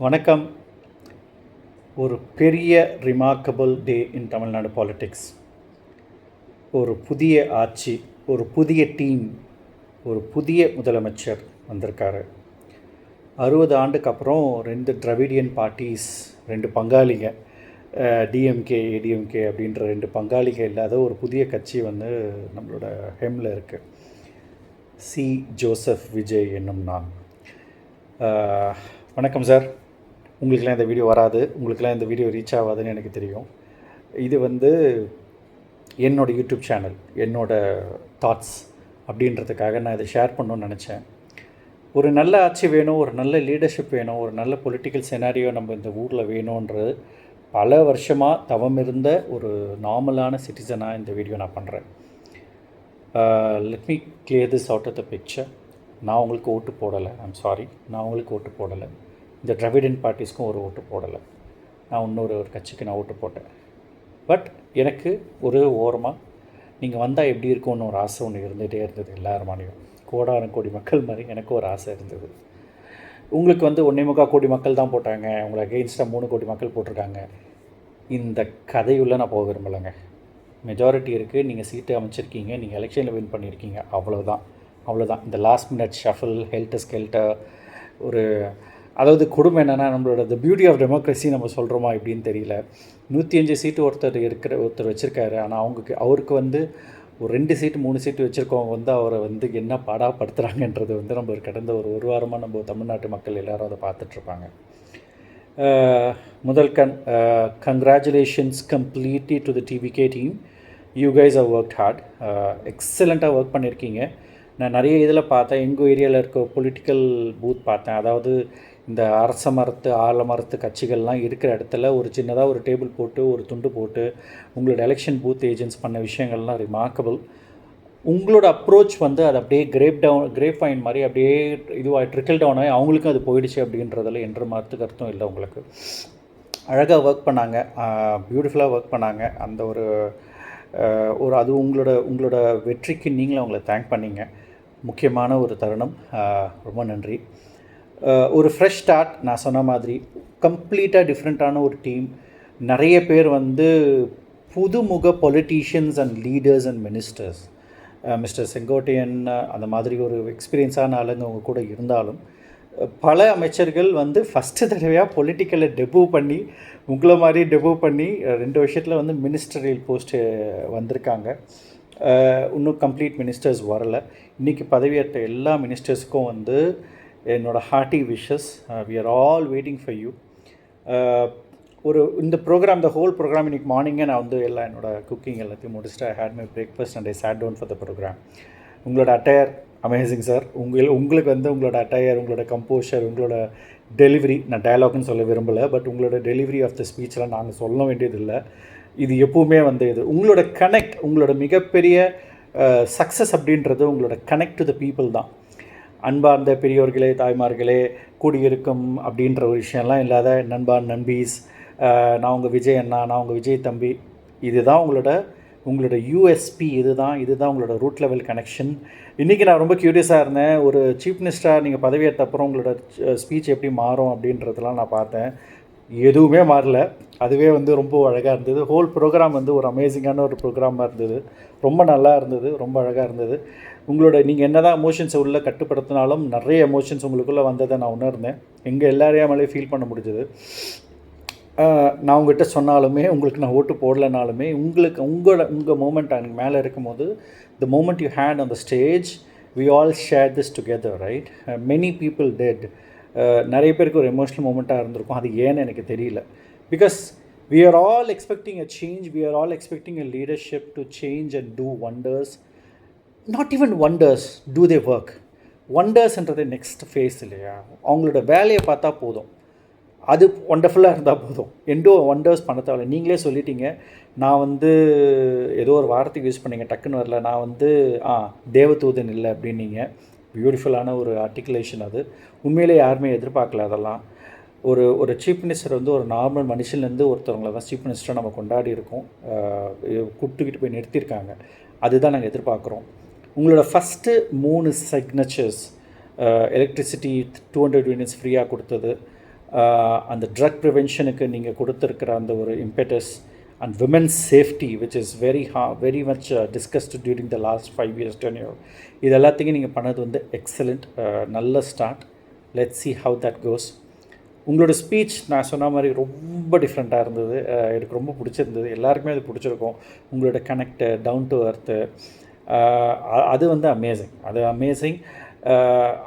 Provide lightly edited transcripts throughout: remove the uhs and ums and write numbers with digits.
வணக்கம். ஒரு பெரிய ரிமார்க்கபிள் டே இன் தமிழ்நாடு பாலிடிக்ஸ். ஒரு புதிய ஆட்சி, ஒரு புதிய டீம், ஒரு புதிய முதலமைச்சர் வந்திருக்காரு. 60 ஆண்டுக்கு அப்புறம் 2 திராவிடியன் பார்ட்டிஸ், 2 பங்காளிங்க, டிஎம்கே ஏடிஎம்கே அப்படின்ற 2 பங்காளிங்க இல்லாத ஒரு புதிய கட்சி வந்து நம்மளோட ஹெம்மில் இருக்குது. சி ஜோசப் விஜய் என்னும் நான். வணக்கம் சார். உங்களுக்கெல்லாம் இந்த வீடியோ வராது, உங்களுக்கெல்லாம் இந்த வீடியோ ரீச் ஆகாதுன்னு எனக்கு தெரியும். இது வந்து என்னோடய யூடியூப் சேனல், என்னோடய தாட்ஸ் அப்படின்றதுக்காக நான் இதை ஷேர் பண்ணணுன்னு நினச்சேன். ஒரு நல்ல ஆட்சி வேணும், ஒரு நல்ல லீடர்ஷிப் வேணும், ஒரு நல்ல பொலிட்டிக்கல் செனாரியோ நம்ம இந்த ஊரில் வேணுன்றது பல வருஷமாக தவம் இருந்த ஒரு நார்மலான சிட்டிசனாக இந்த வீடியோ நான் பண்ணுறேன். Let me clear this out of the picture. நான் உங்களுக்கு ஓட்டு போடலை, ஐம் சாரி, நான் உங்களுக்கு ஓட்டு போடலை. இந்த திராவிடன் பார்ட்டிஸ்க்கும் ஒரு ஓட்டு போடலை. நான் இன்னொரு கட்சிக்கு நான் ஓட்டு போட்டேன். பட் எனக்கு ஒரு ஓரமாக நீங்கள் வந்தால் எப்படி இருக்கும்னு ஒரு ஆசை ஒன்று இருந்துகிட்டே இருந்தது. எல்லாருமானையும் கோடான கோடி மக்கள் மாதிரி எனக்கு ஒரு ஆசை இருந்தது. உங்களுக்கு வந்து 1.25 கோடி மக்கள் தான் போட்டாங்க, உங்களை அகெயின்ஸ்டாக 3 கோடி மக்கள் போட்டிருக்காங்க. இந்த கதையுள்ளே நான் போக விரும்பலைங்க. மெஜாரிட்டி இருக்குது, நீங்கள் சீட்டு அமைச்சிருக்கீங்க, நீங்கள் எலெக்ஷனில் வின் பண்ணியிருக்கீங்க, அவ்வளோதான். இந்த லாஸ்ட் மினிட் ஷஃபில், ஹெல்டர் ஸ்கெல்டர், ஒரு அதாவது கொடுமை என்னென்னா, நம்மளோட த பியூட்டி ஆஃப் டெமோக்ரஸி நம்ம சொல்கிறோமா இப்படின்னு தெரியல. 105 சீட்டு ஒருத்தர் வச்சுருக்காரு. ஆனால் அவருக்கு வந்து ஒரு 2 சீட்டு 3 சீட்டு வச்சுருக்கவங்க வந்து அவரை வந்து என்ன பாடாப்படுத்துகிறாங்கன்றது வந்து நம்ம கடந்த ஒரு வாரமாக நம்ம தமிழ்நாட்டு மக்கள் எல்லோரும் அதை பார்த்துட்ருப்பாங்க. முதல் congratulations completely to the TVK team. You guys have worked hard. எக்ஸலண்ட்டாக ஒர்க் பண்ணியிருக்கீங்க. நான் நிறைய இதில் பார்த்தேன், எங்கள் ஏரியாவில் இருக்க பொலிட்டிக்கல் பூத் பார்த்தேன். அதாவது இந்த அரச மரத்து ஆலமரத்து கட்சிகள்லாம் இருக்கிற இடத்துல ஒரு சின்னதாக ஒரு டேபிள் போட்டு ஒரு துண்டு போட்டு உங்களோட எலெக்ஷன் பூத் ஏஜென்ட்ஸ் பண்ண விஷயங்கள்லாம் ரிமார்க்கபிள். உங்களோட அப்ரோச் வந்து அது அப்படியே கிரேப் ஃபைன் மாதிரி அப்படியே இதுவாக ட்ரிக்கிள் டவுன் ஆகி அவங்களுக்கும் அது போயிடுச்சு அப்படின்றதில் என்ற மாற்றுக்கு அர்த்தம் இல்லை. உங்களுக்கு அழகாக ஒர்க் பண்ணாங்க, பியூட்டிஃபுல்லாக ஒர்க் பண்ணாங்க. அந்த ஒரு அது உங்களோட வெற்றிக்கு நீங்களும் அவங்கள தேங்க் பண்ணிங்க. முக்கியமான ஒரு தருணம். ரொம்ப நன்றி. ஒரு ஃப்ரெஷ் ஸ்டார்ட். நான் சொன்ன மாதிரி கம்ப்ளீட்டாக டிஃப்ரெண்ட்டான ஒரு டீம். நிறைய பேர் வந்து புதுமுக politicians and leaders and ministers. Mister Sengottaiyan அந்த மாதிரி ஒரு எக்ஸ்பீரியன்ஸான ஆளுங்க அவங்க கூட இருந்தாலும், பல அமைச்சர்கள் வந்து ஃபஸ்ட்டு தடவையாக பொலிட்டிக்கலை டெபூ பண்ணி, உங்களை மாதிரி டெபூ பண்ணி 2 வருஷத்தில் வந்து மினிஸ்டரியல் போஸ்ட்டு வந்திருக்காங்க. இன்னும் கம்ப்ளீட் மினிஸ்டர்ஸ் வரலை. இன்றைக்கி பதவியேற்ற எல்லா மினிஸ்டர்ஸுக்கும் வந்து என்னோடய hearty wishes. We are all waiting for you. இந்த ப்ரோக்ராம், இந்த ஹோல் ப்ரோக்ராம் இன்றைக்கி மார்னிங்கே நான் வந்து எல்லாம் என்னோடய குக்கிங் எல்லாத்தையும் முடிச்சுட்டு I had my breakfast and I sat down for the program. உங்களோட அட்டையர் அமேசிங் சார். உங்களுக்கு வந்து உங்களோட அட்டையர், உங்களோட கம்போஷர், உங்களோட டெலிவரி, நான் டயலாக்னு சொல்ல விரும்பலை, பட் உங்களோட டெலிவரி ஆஃப் த ஸ்பீச்லாம் நாங்கள் சொல்ல வேண்டியதில்லை. இது எப்பவுமே வந்து உங்களோட கனெக்ட், உங்களோட மிகப்பெரிய சக்ஸஸ் அப்படின்றது உங்களோட கனெக்ட் டு த பீப்புள் தான். அன்பார்ந்த பெரியோர்களே, தாய்மார்களே, கூடியிருக்கும் அப்படின்ற ஒரு விஷயம்லாம் இல்லாத நண்பான் நண்பீஸ், நான் உங்கள் விஜய் அண்ணா, நான் உங்கள் விஜய் தம்பி, இதுதான் உங்களோட யூஎஸ்பி. இதுதான் உங்களோட ரூட் லெவல் கனெக்ஷன். இன்றைக்கி நான் ரொம்ப க்யூரியஸாக இருந்தேன். ஒரு சீஃப் மினிஸ்டராக நீங்கள் பதவியேற்ற அப்புறம் உங்களோட ஸ்பீச் எப்படி மாறும் அப்படின்றதெல்லாம் நான் பார்த்தேன். எதுவுமே மாறல. அதுவே வந்து ரொம்ப அழகாக இருந்தது. ஹோல் ப்ரோக்ராம் வந்து ஒரு அமேசிங்கான ஒரு ப்ரோக்ராமாக இருந்தது. ரொம்ப நல்லா இருந்தது, ரொம்ப அழகாக இருந்தது. நீங்கள் என்ன தான் எமோஷன்ஸை உள்ளே கட்டுப்படுத்தினாலும் நிறைய எமோஷன்ஸ் உங்களுக்குள்ளே வந்ததை நான் உணர்ந்தேன். எங்கள் எல்லாரையாமலே ஃபீல் பண்ண முடிஞ்சது. நான் உங்கள்கிட்ட சொன்னாலுமே, உங்களுக்கு நான் ஓட்டு போடலைனாலுமே, உங்கள் மூமெண்ட் அன்றைக்கி மேலே இருக்கும்போது, the moment you had on the stage, we all share this together, right? Many people dead. நிறைய பேருக்கு ஒரு எமோஷ்னல் மூமெண்ட்டாக இருந்திருக்கும். அது ஏன்னு எனக்கு தெரியல. Because we are all expecting a change, we are all expecting a leadership to change and do wonders. Not even wonders, do they work? Wondersன்றது next phase இல்லையா? அவங்களோட வேலையை பார்த்தா போதும், அது ஒண்டர்ஃபுல்லாக இருந்தால் போதும். எண்டோ ஒண்டர்ஸ் பண்ண தேவை. நீங்களே சொல்லிட்டீங்க. நான் வந்து ஏதோ ஒரு வார்த்தைக்கு யூஸ் பண்ணிங்க, டக்குன்னு வரல. நான் வந்து தேவதூதன் இல்லை அப்படின்னீங்க. பியூட்டிஃபுல்லான ஒரு ஆர்டிகுலேஷன். அது உண்மையிலே யாருமே எதிர்பார்க்கல. அதெல்லாம் ஒரு சீஃப் மினிஸ்டர் வந்து ஒரு நார்மல் மனுஷன்லேருந்து ஒருத்தவங்களை தான் சீஃப் மினிஸ்டராக நம்ம கொண்டாடி இருக்கோம். கூப்பிட்டுக்கிட்டு போய் நிறுத்தியிருக்காங்க. அதுதான் நாங்கள் எதிர்பார்க்குறோம். உங்களோட ஃபஸ்ட்டு 3 சிக்னேச்சர்ஸ், எலக்ட்ரிசிட்டி 200 யூனிட்ஸ் ஃப்ரீயாக கொடுத்தது, அந்த ட்ரக் ப்ரிவென்ஷனுக்கு நீங்கள் கொடுத்துருக்கிற அந்த ஒரு impetus and women's safety which is very much discussed during the last 5 years tenure. இது எல்லாத்தையும் நீங்கள் பண்ணது வந்து எக்ஸலண்ட், நல்ல start. Let's see how that கோஸ். உங்களோட ஸ்பீச் நான் சொன்ன மாதிரி ரொம்ப டிஃப்ரெண்ட்டாக இருந்தது, எனக்கு ரொம்ப பிடிச்சிருந்தது. எல்லாருக்குமே அது பிடிச்சிருக்கும். உங்களோட கனெக்டு, டவுன் டு எர்த்து, அது வந்து amazing.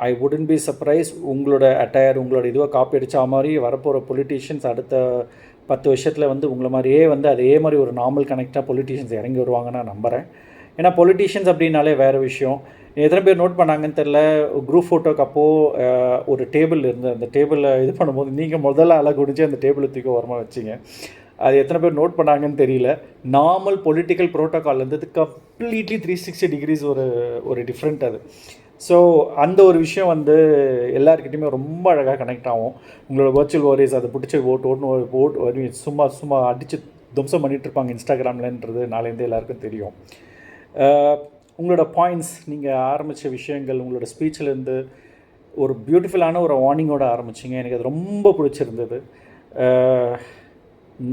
I wouldn't be surprise உங்களோட அட்டையர், உங்களோட இதுவாக காப்பி அடித்த மாதிரி வரப்போகிற பொலிட்டீஷியன்ஸ் அடுத்த 10 வருஷத்தில் வந்து உங்களை மாதிரியே வந்து அதே மாதிரி ஒரு நார்மல் கனெக்டாக பொலிட்டீஷியன்ஸ் இறங்கி வருவாங்கன்னு நான் நம்புகிறேன். ஏன்னா பொலிட்டீஷியன்ஸ் அப்படின்னாலே வேறு விஷயம். எத்தனை பேர் நோட் பண்ணாங்கன்னு தெரில, குரூப் ஃபோட்டோக்கு அப்போது ஒரு டேபிள் இருந்து அந்த டேபிளில் இது பண்ணும்போது நீங்கள் முதல்ல அழகு குடிச்சு அந்த டேபிளை தூக்கி ஓரமாக வச்சிங்க. அது எத்தனை பேர் நோட் பண்ணாங்கன்னு தெரியல. நார்மல் பொலிட்டிக்கல் ப்ரோட்டோக்கால் இருந்தது கம்ப்ளீட்லி 360 degrees ஒரு டிஃப்ரெண்ட் அது. ஸோ அந்த ஒரு விஷயம் வந்து எல்லாருக்கிட்டையுமே ரொம்ப அழகாக கனெக்ட் ஆகும். உங்களோட வர்ச்சுவல் வாரியர்ஸ் அதை பிடிச்சி ஓட்டு சும்மா அடித்து துவம்சம் பண்ணிகிட்ருப்பாங்க இன்ஸ்டாகிராம்லன்றது நாளைந்து எல்லாருக்கும் தெரியும். உங்களோட பாயிண்ட்ஸ், நீங்கள் ஆரம்பித்த விஷயங்கள், உங்களோட ஸ்பீச்சிலேருந்து ஒரு பியூட்டிஃபுல்லான ஒரு வார்னிங்கோடு ஆரம்பிச்சிங்க. எனக்கு அது ரொம்ப பிடிச்சிருந்தது.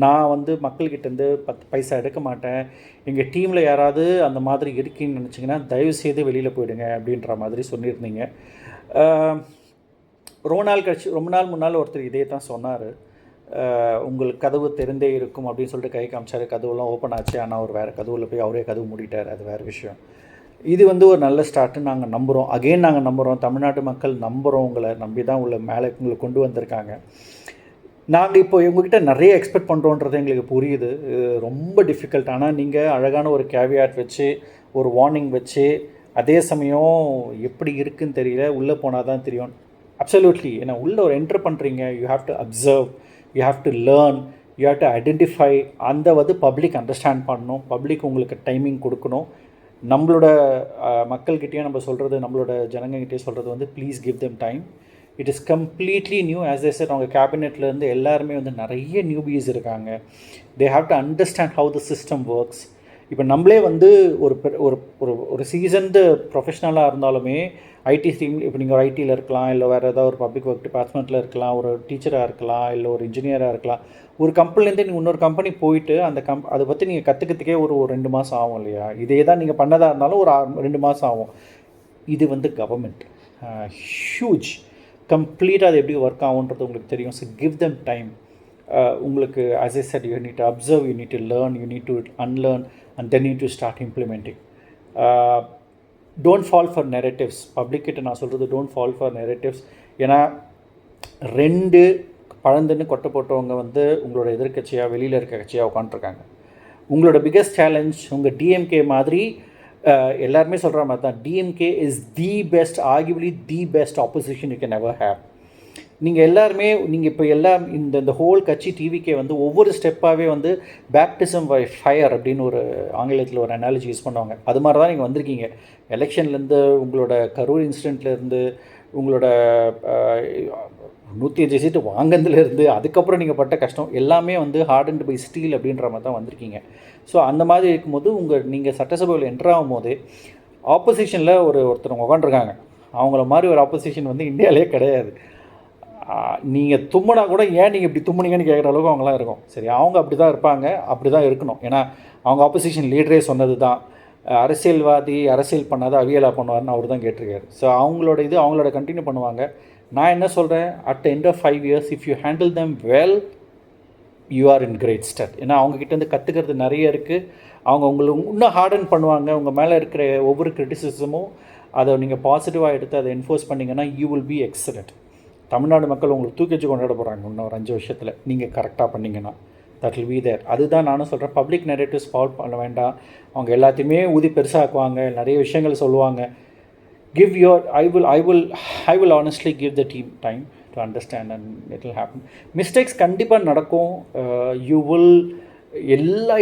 நான் வந்து மக்கள்கிட்டேருந்து 10 பைசா எடுக்க மாட்டேன், எங்கள் டீமில் யாராவது அந்த மாதிரி இருக்கீங்கன்னு நினச்சிங்கன்னா தயவுசெய்து வெளியில் போயிடுங்க அப்படின்ற மாதிரி சொல்லியிருந்தீங்க. ரொம்ப நாள் முன்னால் ஒருத்தர் இதே தான் சொன்னார். உங்களுக்கு கதவு திறந்தே இருக்கும் அப்படின்னு சொல்லிட்டு கை காமிச்சார். கதவுலாம் ஓப்பன் ஆச்சு, ஆனால் அவர் வேறு கதவுல போய் அவரே கதவு மூடிட்டார். அது வேறு விஷயம். இது வந்து ஒரு நல்ல ஸ்டார்ட்டு நாங்கள் நம்புகிறோம். நாங்கள் நம்புகிறோம், தமிழ்நாட்டு மக்கள் நம்புகிறோம். உங்களை நம்பி தான் மேலே உங்களை கொண்டு வந்திருக்காங்க. நாங்கள் இப்போ இவங்ககிட்ட நிறைய எக்ஸ்பெக்ட் பண்ணுறோன்றது எங்களுக்கு புரியுது. ரொம்ப டிஃபிகல்ட். ஆனால் நீங்கள் அழகான ஒரு கேவியாட் வச்சு, ஒரு வார்னிங் வச்சு, அதே சமயம் எப்படி இருக்குதுன்னு தெரியல, உள்ளே போனால் தான் தெரியும். அப்சல்யூட்லி. ஏன்னா உள்ளே ஒரு என்ட்ரு பண்ணுறீங்க, you have to observe, you have to learn, you have to identify. அந்த வந்து பப்ளிக் அண்டர்ஸ்டாண்ட் பண்ணணும், பப்ளிக் உங்களுக்கு டைமிங் கொடுக்கணும். நம்மளோட மக்கள்கிட்டேயும் நம்ம சொல்கிறது, நம்மளோட ஜனங்ககிட்டே சொல்கிறது வந்து please give them time. It is completely new. As I set, அவங்க கேபினெட்லேருந்து எல்லாருமே வந்து நிறைய நியூபீஸ் இருக்காங்க. They have to understand how the system works. இப்போ நம்மளே வந்து ஒரு சீசன்டு ப்ரொஃபஷ்னலாக இருந்தாலுமே ஐடி டீம், இப்போ நீங்கள் ஒரு ஐடியில் இருக்கலாம், இல்லை வேறு ஏதாவது ஒரு பப்ளிக் ஒர்க் டிபார்ட்மெண்ட்டில் இருக்கலாம், ஒரு டீச்சராக இருக்கலாம், இல்லை ஒரு இன்ஜினியராக இருக்கலாம். ஒரு கம்பெனிலேருந்து நீங்கள் இன்னொரு கம்பெனி போயிட்டு அந்த அதை பற்றி நீங்கள் கற்றுக்கிறதுக்கே ஒரு 2 மாதம் ஆகும் இல்லையா? இதே தான் நீங்கள் பண்ணதாக இருந்தாலும் ஒரு 2 மாதம் ஆகும். இது வந்து கவர்மெண்ட் ஹியூஜ். கம்ப்ளீட்டாக அது எப்படி ஒர்க் ஆகுன்றது உங்களுக்கு தெரியும். So give them time. உங்களுக்கு as I said, you need to observe, you need to learn, you need to unlearn and then need to start implementing. Don't fall for narratives. பப்ளிக்கிட்ட நான் சொல்கிறது, டோன்ட் ஃபால் ஃபார் நெரேட்டிவ்ஸ். ஏன்னா 2 பழந்துன்னு கொட்டை போட்டவங்க வந்து உங்களோட எதிர்கட்சியாக, வெளியில் இருக்க கட்சியாக உட்காந்துருக்காங்க. உங்களோட பிக்கஸ்ட் சேலஞ்ச் உங்கள் டிஎம்கே மாதிரி எல்லாருமே சொல்கிற மாதிரி தான். DMK is the best, arguably the best opposition you can ever have. நீங்கள் எல்லாருமே இப்போ இந்த ஹோல் கட்சி டிவிக்கே வந்து ஒவ்வொரு ஸ்டெப்பாகவே வந்து பேப்டிசம் பை ஃபயர் அப்படின்னு ஒரு ஆங்கிலத்தில் ஒரு அனாலஜி யூஸ் பண்ணுவாங்க. அது மாதிரி தான் நீங்கள் வந்திருக்கீங்க. எலெக்ஷன்லேருந்து, உங்களோட கரூர் இன்சிடெண்ட்லேருந்து, உங்களோட 105 சீட்டு வாங்கினதுலேருந்து, அதுக்கப்புறம் நீங்கள் பட்ட கஷ்டம் எல்லாமே வந்து ஹார்ட் அண்ட் பை ஸ்டீல் அப்படின்ற மாதிரி தான் வந்திருக்கீங்க. ஸோ அந்த மாதிரி இருக்கும்போது நீங்கள் சட்டசபையில் என்ட்ரு ஆகும்போது ஆப்போசிஷனில் ஒருத்தர் உட்காந்துருக்காங்க. அவங்கள மாதிரி ஒரு ஆப்போசிஷன் வந்து இந்தியாவிலே கிடையாது. நீங்கள் தும்முனா கூட ஏன் நீங்கள் இப்படி தும்முனீங்கன்னு கேட்குற அளவுக்கு அவங்களாம் இருக்கும். சரி, அவங்க அப்படி தான் இருப்பாங்க, அப்படி தான் இருக்கணும். ஏன்னா அவங்க ஆப்போசிஷன் லீடரே சொன்னது தான், அரசியல்வாதி அரசியல் பண்ணாத அவியலாக பண்ணுவார்னு அவர் தான் கேட்டிருக்காரு. ஸோ அவங்களோட கண்டினியூ பண்ணுவாங்க. நான் என்ன சொல்கிறேன், at the end of 5 years if you handle them well, you are in great state. ஏன்னா அவங்கக்கிட்டேருந்து கற்றுக்கிறது நிறைய இருக்குது. அவங்க உங்களுக்கு இன்னும் ஹார்டன் பண்ணுவாங்க. உங்கள் மேலே இருக்கிற ஒவ்வொரு கிரிட்டிசிசமும் அதை நீங்கள் பாசிட்டிவாக எடுத்து அதை என்ஃபோர்ஸ் பண்ணிங்கன்னா you will be excellent. Tamil Nadu மக்கள் உங்களுக்கு தூக்கி வச்சு கொண்டாட போகிறாங்க இன்னும் ஒரு 5 வருஷத்தில், நீங்கள் கரெக்டாக பண்ணிங்கன்னா. That will be there. அதுதான் நானும் சொல்கிறேன். பப்ளிக் நெரேட்டிவ்ஸ் ஃபாலோ பண்ண வேண்டாம். அவங்க எல்லாத்தையுமே ஊதி பெருசாக்குவாங்க, நிறைய விஷயங்கள் சொல்லுவாங்க. give your I will honestly give the team time to understand and it will happen. Mistakes கண்டிப்பாக நடக்கும். You will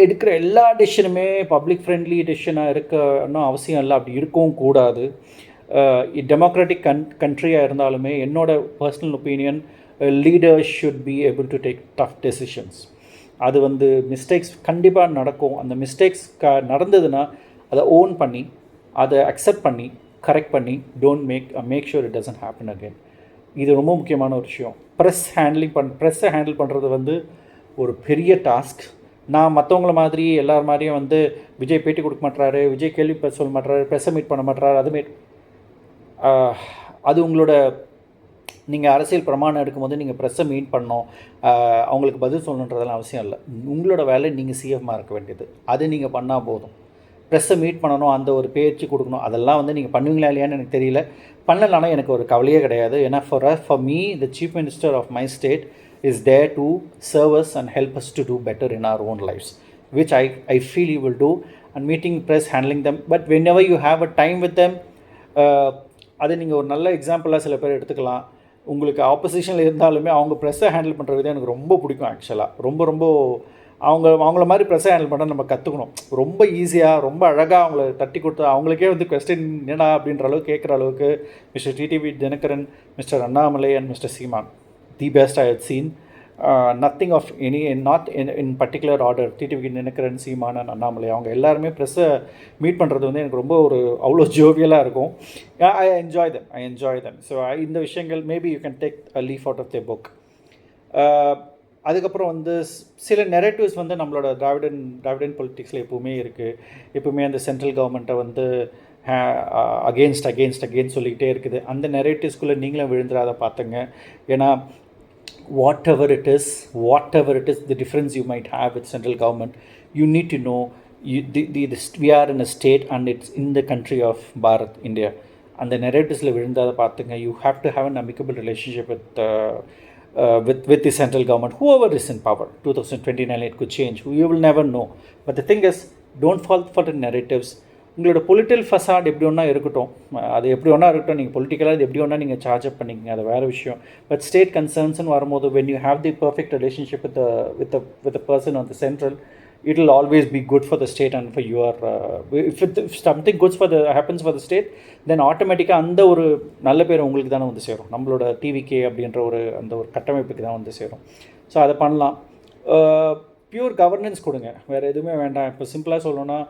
எடுக்கிற எல்லா டெசிஷனுமே பப்ளிக் ஃப்ரெண்ட்லி டெசிஷனாக இருக்கணும் அவசியம் இல்லை, அப்படி இருக்கவும் கூடாது. டெமோக்ராட்டிக் கண்ட்ரியாக இருந்தாலுமே என்னோட personal opinion, leaders should be able to take tough decisions. அது வந்து மிஸ்டேக்ஸ் கண்டிப்பாக நடக்கும். அந்த மிஸ்டேக்ஸ் நடந்ததுன்னா அதை ஓன் பண்ணி, அதை அக்செப்ட் பண்ணி, கரெக்ட் பண்ணி, don't make sure it doesn't happen again. இது ரொம்ப முக்கியமான ஒரு விஷயம். ப்ரெஸ்ஸை ஹேண்டில் பண்ணுறது வந்து ஒரு பெரிய டாஸ்க். நான் மற்றவங்கள மாதிரி எல்லார் மாதிரியும் வந்து விஜய் பேட்டி கொடுக்க மாட்டாரு, விஜய் கேள்வி சொல்ல மாட்டாரு, ப்ரெஸ்ஸை மீட் பண்ண மாட்டாரு. அதுமாரி அது உங்களோட நீங்கள் அரசியல் பிரமாணம் எடுக்கும்போது நீங்கள் ப்ரெஸ்ஸை மீட் பண்ணணும், அவங்களுக்கு பதில் சொல்லணுன்றதெல்லாம் அவசியம் இல்லை. உங்களோட வேலை நீங்கள் சிஎம்மாக இருக்க வேண்டியது, அது நீங்கள் பண்ணால் போதும். ப்ரெஸ்ஸை மீட் பண்ணணும், அந்த ஒரு பேச்சு கொடுக்கணும், அதெல்லாம் வந்து நீங்கள் பண்ணுவீங்களா இல்லையான்னு எனக்கு தெரியல. பண்ணலன்னா எனக்கு ஒரு கவலையே கிடையாது. ஏன்னா for me the chief minister of my state is there to serve us and help us to do better in our own lives, which I feel you will do. And meeting press, handling them, but whenever you have a time with them, அது நீங்கள் ஒரு நல்ல எக்ஸாம்பிளாக சில பேர் எடுத்துக்கலாம். உங்களுக்கு ஆப்போசிஷனில் இருந்தாலுமே அவங்க ப்ரெஸ்ஸை ஹேண்டில் பண்ணுற விதம் எனக்கு ரொம்ப பிடிக்கும். ஆக்சுவலாக ரொம்ப அவங்கள மாதிரி ப்ரெஸ்ஸை ஹேண்டில் பண்ண நம்ம கற்றுக்கணும். ரொம்ப ஈஸியாக, ரொம்ப அழகாக அவங்கள தட்டி கொடுத்து அவங்களுக்கே வந்து கொஸ்டின் என்னடா அப்படின்ற அளவுக்கு கேட்குற அளவுக்கு mister TTV Dhinakaran, mister Annamalai and mister Seeman, the best I had seen. Nothing of any, not in particular order. TTV Dhinakaran, Seeman and Annamalai அவங்க எல்லாருமே ப்ரெஸ்ஸை மீட் பண்ணுறது வந்து எனக்கு ரொம்ப அவ்வளோ ஜோவியலாக இருக்கும். I enjoy them. ஸோ இந்த விஷயங்கள் maybe you can take a leaf out of the book. அதுக்கப்புறம் வந்து சில நெரேட்டிவ்ஸ் வந்து நம்மளோட திராவிடன் பொலிட்டிக்ஸில் எப்போவுமே இருக்குது. எப்போவுமே அந்த சென்ட்ரல் கவர்மெண்ட்டை வந்து அகெயின்ஸ்ட் சொல்லிக்கிட்டே இருக்குது. அந்த நெரேட்டிவ்ஸ்குள்ளே நீங்களும் விழுந்துடாத பார்த்துங்க. ஏன்னா whatever it is, the difference you might have with central government, you need to know we are in a state and it's in the country of Bharat, India. And the narratives விழுந்தாத பார்த்துங்க. You have to have an amicable relationship with the central government, whoever is in power. 2029 it could change, you will never know. But the thing is, don't fall for the narratives. உங்களோட political facade எப்படி ஒன்றா இருக்கட்டும், அது எப்படி ஒன்றா இருக்கட்டும், நீங்கள் பொலிட்டிக்கலாக அது எப்படி ஒன்றா நீங்கள் சார்ஜ் அப் பண்ணிக்கிங்க, அது வேறு விஷயம். பட் ஸ்டேட் கன்சர்ன்ஸ்னு வரும்போது when you have the perfect relationship with the person on the central, it will always be good for the state and for your if something good happens for the state, then ஆட்டோமேட்டிக்காக அந்த ஒரு நல்ல பேர் உங்களுக்கு தானே வந்து சேரும். நம்மளோட டிவிகே அப்படின்ற அந்த ஒரு கட்டமைப்புக்கு தான் வந்து சேரும். ஸோ அதை பண்ணலாம். பியூர் கவர்னன்ஸ் கொடுங்க, வேறு எதுவுமே வேண்டாம். இப்போ சிம்பிளாக சொல்லணும்னா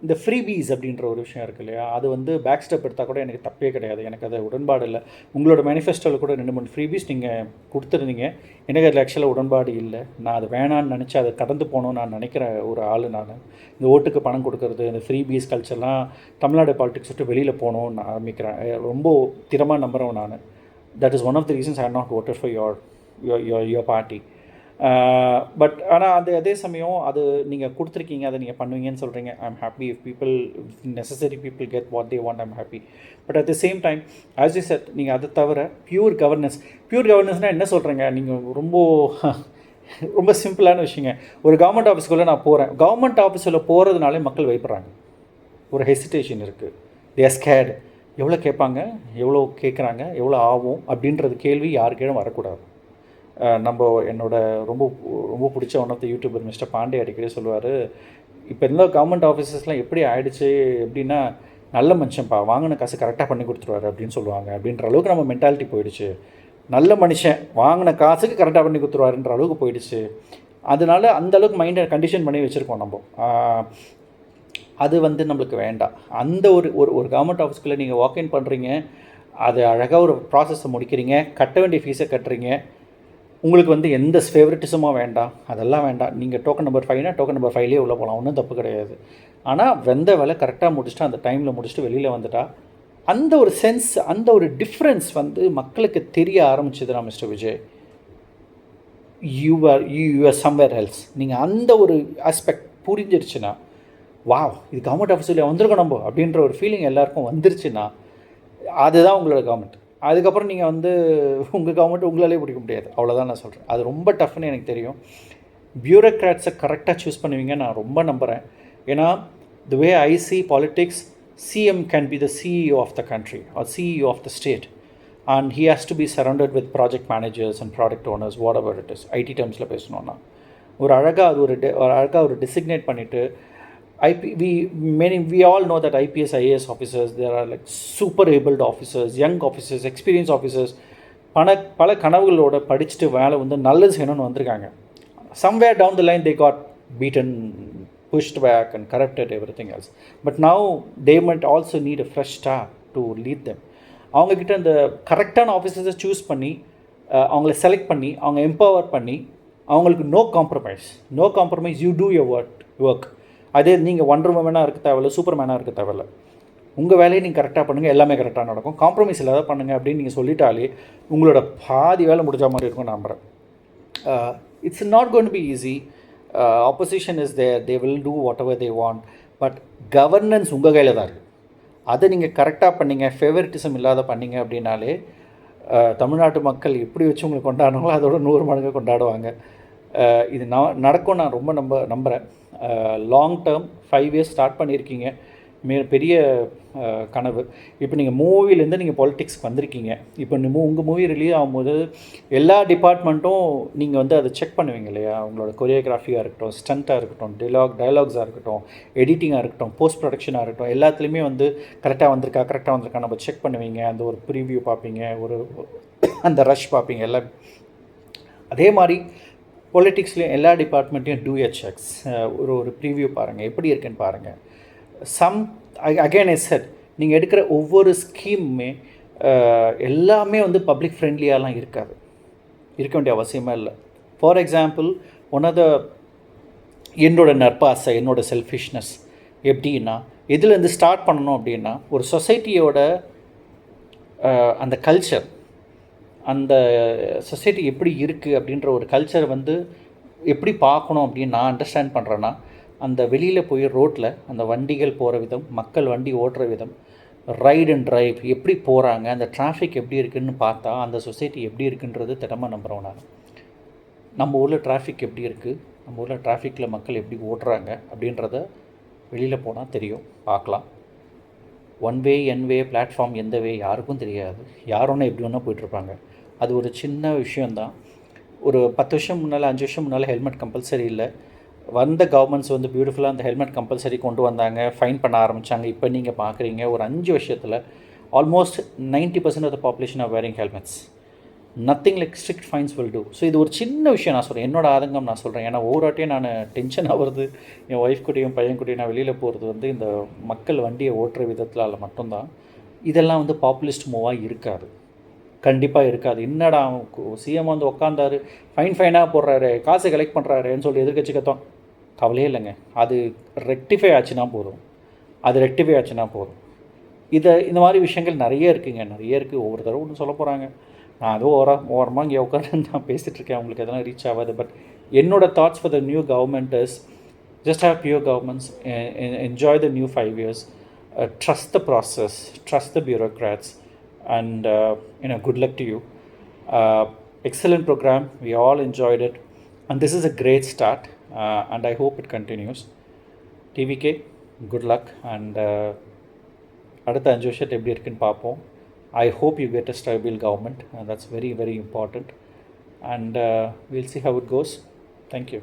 இந்த ஃப்ரீபீஸ் அப்படின்ற ஒரு விஷயம் இருக்குது இல்லையா, அது வந்து பேக் ஸ்டெப் எடுத்தால் கூட எனக்கு தப்பே கிடையாது, எனக்கு அது உடன்பாடு இல்லை. உங்களோட மேனிஃபெஸ்டோவில் கூட 2-3 ஃப்ரீபீஸ் நீங்கள் கொடுத்துருந்தீங்க, எனக்கு அதில் ஆக்சுவலாக உடன்பாடு இல்லை. நான் அது வேணான்னு நினச்சி அதை கடந்து போகணும்னு நான் நினைக்கிற ஒரு ஆள். நான் இந்த ஓட்டுக்கு பணம் கொடுக்கறது, இந்த ஃப்ரீபீஸ் கல்ச்சர்லாம் தமிழ்நாடு பாலிடிக்ஸ் விட்டு வெளியில் போகணுன்னு நான் ஆரம்பிக்கிறேன். ரொம்ப திறமாக நம்புகிறேன் நான். That is one of the reasons I not voted for your party. But ஆனால் அதே சமயம் அது நீங்கள் கொடுத்துருக்கீங்க, அதை நீங்கள் பண்ணுவீங்கன்னு சொல்கிறீங்க. I'm happy if necessary people get what they want, I'm happy. But at the same time as you said, நீங்கள் அதை தவிர பியூர் கவர்னன்ஸ்னால் என்ன சொல்கிறீங்க? நீங்கள் ரொம்ப சிம்பிளான விஷயங்க. ஒரு கவர்மெண்ட் ஆஃபீஸ்க்குள்ளே நான் போகிறேன், கவர்மெண்ட் ஆஃபீஸில் போகிறதுனாலே மக்கள் பயப்படுறாங்க. ஒரு ஹெசிடேஷன் இருக்குது, தே ஆர் ஸ்கேர்டு. எவ்வளோ கேட்பாங்க, எவ்வளோ கேட்குறாங்க, எவ்வளோ ஆகும் அப்படின்றது கேள்வி யாருக்கேனும் வரக்கூடாது. என்னோட ரொம்ப பிடிச்ச one of the YouTuber mister Pandey அடிக்கடி சொல்லுவார், இப்போ எல்லா கவர்மெண்ட் ஆஃபீஸஸ்லாம் எப்படி ஆகிடுச்சு அப்படின்னா, நல்ல மனுஷன்ப்பா, வாங்கின காசு கரெக்டாக பண்ணி கொடுத்துருவாரு அப்படின்னு சொல்லுவாங்க. அப்படின்ற அளவுக்கு நம்ம மென்டாலிட்டி போயிடுச்சு. நல்ல மனுஷன் வாங்கின காசுக்கு கரெக்டாக பண்ணி கொடுத்துருவாருன்ற அளவுக்கு போயிடுச்சு. அதனால அந்தளவுக்கு மைண்டை கண்டிஷன் பண்ணி வச்சுருக்கோம் நம்ம. அது வந்து நம்மளுக்கு வேண்டாம். அந்த ஒரு கவர்மெண்ட் ஆஃபீஸ்க்குள்ளே நீங்கள் வாக்இன் பண்ணுறீங்க, அது அழகாக ஒரு ப்ராசஸை முடிக்கிறீங்க, கட்ட வேண்டிய ஃபீஸை கட்டுறீங்க. உங்களுக்கு வந்து எந்த ஃபேவரட்டிசமாக வேண்டாம், அதெல்லாம் வேண்டாம். நீங்கள் டோக்கன் நம்பர் 5னா டோக்கன் நம்பர் 5லேயே உள்ளே போகலாம், ஒன்றும் தப்பு கிடையாது. ஆனால் வெந்த வேலை கரெக்டாக முடிச்சுட்டு அந்த டைமில் முடிச்சுட்டு வெளியில் வந்துட்டா அந்த ஒரு சென்ஸ், அந்த ஒரு டிஃப்ரென்ஸ் வந்து மக்களுக்கு தெரிய ஆரம்பிச்சதுனா mister Vijay, you are somewhere else. நீங்கள் அந்த ஒரு ஆஸ்பெக்ட் புரிஞ்சிருச்சுன்னா, வாவ், இது கவர்மெண்ட் ஆஃபீஸில் வந்திருக்கோம் நம்ம அப்படின்ற ஒரு ஃபீலிங் எல்லாருக்கும் வந்துருச்சுன்னா, அதுதான் உங்களோட கவர்மெண்ட். அதுக்கப்புறம் நீங்கள் வந்து உங்கள் கவர்மெண்ட் உங்களாலே பிடிக்க முடியாது. அவ்வளோதான் நான் சொல்கிறேன். அது ரொம்ப டஃப்னு எனக்கு தெரியும். பியூரோக்ராட்ஸை கரெக்டாக சூஸ் பண்ணுவீங்க நான் ரொம்ப நம்புகிறேன். ஏன்னா the way I see politics, CM can be the CEO of the country or CEO of the state, and he has to be surrounded with project managers and product owners, whatever it is. IT டேர்ம்ஸில் பேசணுன்னா ஒரு அழகாக ஒரு designate பண்ணிவிட்டு, we all know that IPS, IAS officers, there are like super abled officers, young officers, experienced officers, பல கனவுகளோட படிச்சுட்டு வேலை வந்து நல்லது செய்யணும்னு வந்திருக்காங்க. somewhere down the line they got beaten, pushed back and corrupted everything else, but now they might also need a fresh start to lead them. அவங்கக்கிட்ட அந்த கரெக்டான ஆஃபீஸர்ஸை சூஸ் பண்ணி அவங்கள செலக்ட் பண்ணி அவங்க எம்பவர் பண்ணி அவங்களுக்கு no compromise you do your work. அதே நீங்கள் ஒண்டர் உமனாக இருக்க தேவையில்ல, சூப்பர் மேனாக இருக்க தேவையில்ல, உங்கள் வேலையை நீங்கள் கரெக்டாக பண்ணுங்கள், எல்லாமே கரெக்டாக நடக்கும், காம்ப்ரமைஸ் இல்லாத பண்ணுங்கள் அப்படின்னு நீங்கள் சொல்லிட்டாலே உங்களோட பாதி வேலை முடிஞ்ச மாதிரி இருக்கும் நம்புகிறேன். It's not going to be easy. Opposition is there, they will do whatever they want, but governance உங்கள் கையில் தான் இருக்குது. அதை நீங்கள் கரெக்டாக பண்ணிங்க, ஃபேவரிட்டிசம் இல்லாத பண்ணிங்க அப்படின்னாலே தமிழ்நாட்டு மக்கள் எப்படி வச்சு உங்களுக்கு கொண்டாடுறாங்களோ அதோட 100 மடங்கு கொண்டாடுவாங்க. இது நடக்கும் நான் ரொம்ப நம்புகிறேன். லாங் டேர்ம் 5 இயர்ஸ் ஸ்டார்ட் பண்ணியிருக்கீங்க, பெரிய கனவு. இப்போ நீங்கள் மூவிலேருந்து நீங்கள் பாலிட்டிக்ஸ்க்கு வந்திருக்கீங்க. இப்போ உங்கள் மூவி ரிலீஸ் ஆகும்போது எல்லா டிபார்ட்மெண்ட்டும் நீங்கள் வந்து அதை செக் பண்ணுவீங்க இல்லையா? உங்களோட கொரியோகிராஃபியாக இருக்கட்டும், ஸ்டண்ட்டாக இருக்கட்டும், டயலாக்ஸாக இருக்கட்டும், எடிட்டிங்காக இருக்கட்டும், போஸ்ட் ப்ரொடக்ஷனாக இருக்கட்டும், எல்லாத்துலேயுமே வந்து கரெக்டாக வந்திருக்கா நம்ம செக் பண்ணுவீங்க. அந்த ஒரு ப்ரிவ்யூ பார்ப்பீங்க, அந்த ரஷ் பார்ப்பீங்க எல்லாம். அதே மாதிரி பொலிட்டிக்ஸ்லேயும் எல்லா டிபார்ட்மெண்ட்டையும் டூ எ செக்ஸ். ஒரு ப்ரிவ்யூ பாருங்கள், எப்படி இருக்குன்னு பாருங்கள். அகெயின் ஐ செட், நீங்கள் எடுக்கிற ஒவ்வொரு ஸ்கீமுமே எல்லாமே வந்து பப்ளிக் ஃப்ரெண்ட்லியாலாம் இருக்க வேண்டிய அவசியமே இல்லை. ஃபார் எக்ஸாம்பிள், என்னோட நற்பாசை, என்னோட செல்ஃபிஷ்னஸ் எப்படின்னா, எதுலேருந்து ஸ்டார்ட் பண்ணணும் அப்படின்னா, ஒரு சொசைட்டியோட அந்த கல்ச்சர், அந்த சொசைட்டி எப்படி இருக்குது அப்படின்ற ஒரு கல்ச்சர் வந்து எப்படி பார்க்கணும் அப்படின்னு நான் அண்டர்ஸ்டாண்ட் பண்ணுறேன்னா, அந்த வெளியில் போய் ரோட்டில் அந்த வண்டிகள் போகிற விதம், மக்கள் வண்டி ஓட்டுற விதம், ரைட் அண்ட் ட்ரைவ் எப்படி போகிறாங்க, அந்த டிராஃபிக் எப்படி இருக்குதுன்னு பார்த்தா அந்த சொசைட்டி எப்படி இருக்குன்றது திடமாக நம்புகிறோம். நான் நம்ம ஊரில் டிராஃபிக் எப்படி இருக்குது, நம்ம ஊரில் டிராஃபிக்கில் மக்கள் எப்படி ஓட்டுறாங்க அப்படின்றத வெளியில் போனால் தெரியும், பார்க்கலாம். ஒன் வே, என் வே, பிளாட்ஃபார்ம் எந்த வே யாருக்கும் தெரியாது. யாரோன்னா எப்படி ஒன்றா போயிட்டுருப்பாங்க. அது ஒரு சின்ன விஷயந்தான். ஒரு 10 வருஷம் முன்னால், 5 வருஷம் முன்னால் ஹெல்மெட் கம்பல்சரி இல்லை. வந்த கவர்மெண்ட்ஸ் வந்து பியூட்டிஃபுல்லாக அந்த ஹெல்மெட் கம்பல்சரி கொண்டு வந்தாங்க, ஃபைன் பண்ண ஆரம்பித்தாங்க. இப்போ நீங்கள் பார்க்குறீங்க, ஒரு 5 வருஷத்தில் almost 90% of the population are wearing helmets. Nothing like strict fines will do. So இது ஒரு சின்ன விஷயம் நான் சொல்கிறேன், என்னோட ஆதங்கம் நான் சொல்கிறேன். ஏன்னா ஒவ்வொருவாட்டையும் நான் டென்ஷன் ஆகுறது, என் ஒய்ஃப் கூடயும் பையன் கூடயும் நான் வெளியில் போகிறது வந்து இந்த மக்கள் வண்டியை ஓட்டுற விதத்தில் மட்டும்தான். இதெல்லாம் வந்து பாப்புலிஸ்ட் மூவாக இருக்காது, கண்டிப்பாக இருக்காது. என்னடா சிஎம் வந்து உட்காந்தாரு, ஃபைனாக போடுறாரு, காசை கலெக்ட் பண்ணுறாருன்னு சொல்லி எதிர்கட்சி கத்தோம், கவலையே இல்லைங்க. அது ரெக்டிஃபை ஆச்சுன்னா போதும். இந்த மாதிரி விஷயங்கள் நிறைய இருக்குது. ஒவ்வொரு தடவை ஒன்று சொல்ல போகிறாங்க. நான் அதுவும் ஓரமாக இங்கே உட்காந்து நான் பேசிகிட்ருக்கேன், உங்களுக்கு எதனால் ரீச் ஆகாது. பட் என்னோட thoughts for the new government is just have pure governments, enjoy the new 5 years, trust the process, trust the bureaucrats, and good luck to you. Excellent program, we all enjoyed it, and this is a great start, and I hope it continues. TVK, good luck, and அடுத்த 5 வருஷத்து எப்படி இருக்குன்னு பார்ப்போம். I hope you get a stable government, that's very, very important, and we'll see how it goes. Thank you.